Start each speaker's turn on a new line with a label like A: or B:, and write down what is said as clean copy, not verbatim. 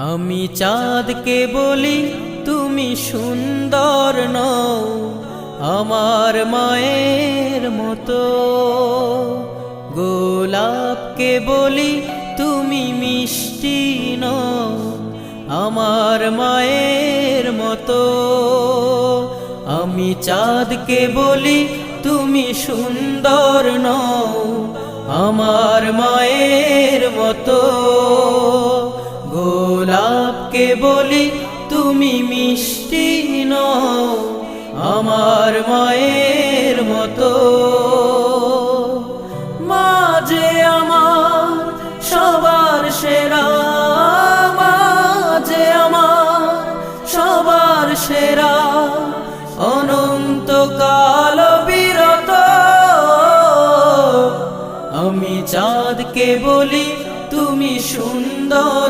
A: আমি চাঁদকে বলি তুমি সুন্দর নও আমার মায়ের মতো, গোলাপকে বলি তুমি মিষ্টি নও আমার মায়ের মতো। আমি চাঁদকে বলি তুমি সুন্দর নও আমার মায়ের মতো, গোলাপকে বলি তুমি মিষ্টি নও আমার মায়ের মতো। মা যে আমার সবার সেরা, মা যে আমার সবার সেরা, অনন্তকাল বিরত। আমি চাঁদকে বলি তুমি সুন্দর